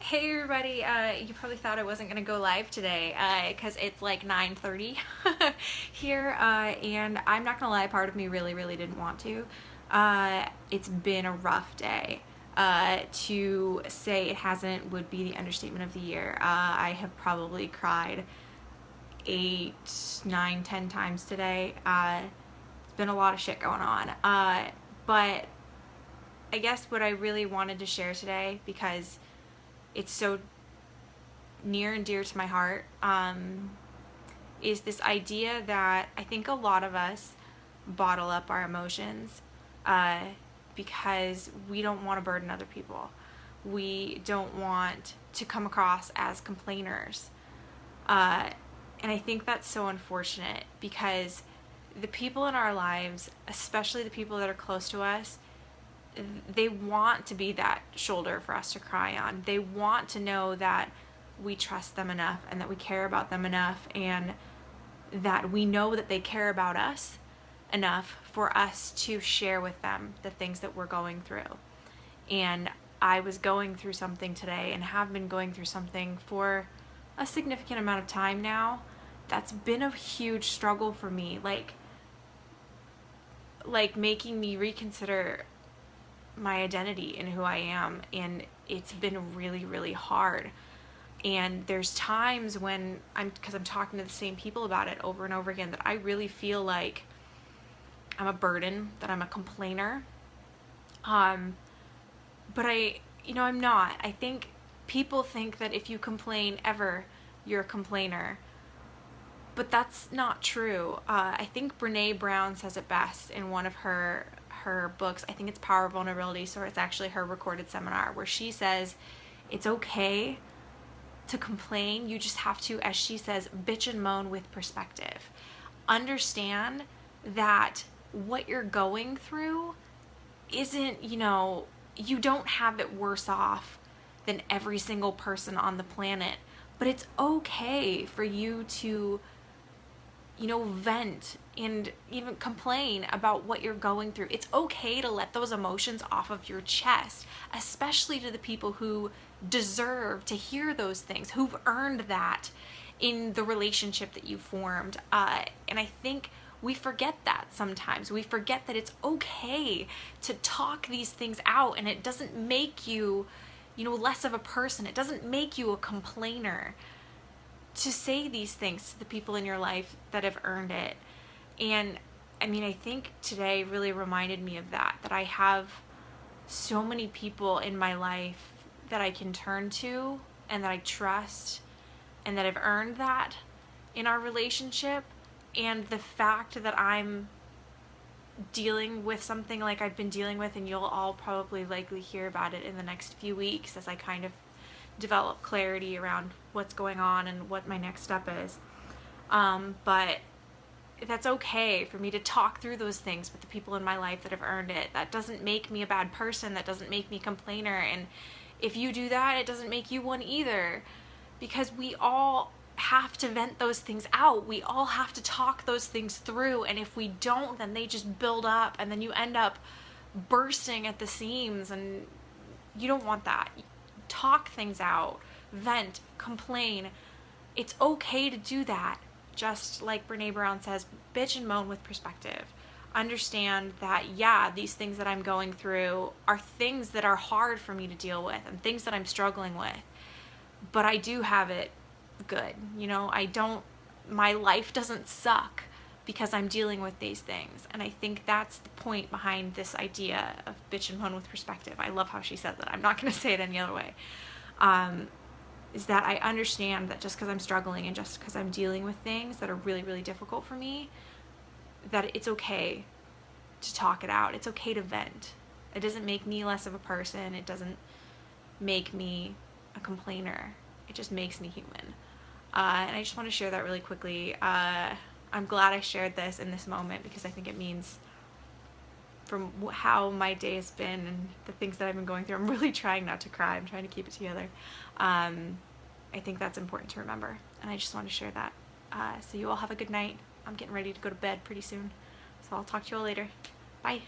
Hey everybody, you probably thought I wasn't gonna go live today because it's like 9:30 here, and I'm not gonna lie, part of me really didn't want to. It's been a rough day. To say it hasn't would be the understatement of the year. I have probably cried 8, 9, 10 times today. It's been a lot of shit going on. But I guess what I really wanted to share today, because it's so near and dear to my heart, is this idea that I think a lot of us bottle up our emotions because we don't want to burden other people. We don't want to come across as complainers. And I think that's so unfortunate, because the people in our lives, especially the people that are close to us, they want to be that shoulder for us to cry on. They want to know that we trust them enough and that we care about them enough, and that we know that they care about us enough for us to share with them the things that we're going through. And I was going through something today, and have been going through something for a significant amount of time now that's been a huge struggle for me, like making me reconsider my identity and who I am, and it's been really hard. And there's times when because I'm talking to the same people about it over and over again, that I really feel like I'm a burden, that I'm a complainer. But I'm not. I think people think that if you complain ever, you're a complainer. But that's not true. I think Brene Brown says it best in one of her books. I think it's Power of Vulnerability, so it's actually her recorded seminar, where she says it's okay to complain. You just have to, as she says, bitch and moan with perspective. Understand that what you're going through isn't, you don't have it worse off than every single person on the planet. But it's okay for you to vent and even complain about what you're going through. It's okay to let those emotions off of your chest, especially to the people who deserve to hear those things, who've earned that in the relationship that you formed. And I think we forget that sometimes. We forget that it's okay to talk these things out, and it doesn't make you, less of a person. It doesn't make you a complainer to say these things to the people in your life that have earned it. And I think today really reminded me of that I have so many people in my life that I can turn to and that I trust and that have earned that in our relationship. And the fact that I'm dealing with something like I've been dealing with, and you'll all probably likely hear about it in the next few weeks as I kind of develop clarity around what's going on and what my next step is. But that's okay for me to talk through those things with the people in my life that have earned it. That doesn't make me a bad person. That doesn't make me a complainer. And if you do that, it doesn't make you one either, because we all have to vent those things out. We all have to talk those things through. And if we don't, then they just build up, and then you end up bursting at the seams, and you don't want that. Talk things out, vent, complain. It's okay to do that. Just like Brene Brown says, bitch and moan with perspective. Understand that, yeah, these things that I'm going through are things that are hard for me to deal with and things that I'm struggling with. But I do have it good. My life doesn't suck because I'm dealing with these things. And I think that's the point behind this idea of bitch and moan with perspective. I love how she said that. I'm not going to say it any other way. Is that I understand that just because I'm struggling and just because I'm dealing with things that are really difficult for me, that it's okay to talk it out. It's okay to vent. It doesn't make me less of a person. It doesn't make me a complainer. It just makes me human. And I just want to share that really quickly. I'm glad I shared this in this moment, because I think it means, from how my day has been and the things that I've been going through, I'm really trying not to cry. I'm trying to keep it together. I think that's important to remember, and I just want to share that. So you all have a good night. I'm getting ready to go to bed pretty soon, so I'll talk to you all later. Bye.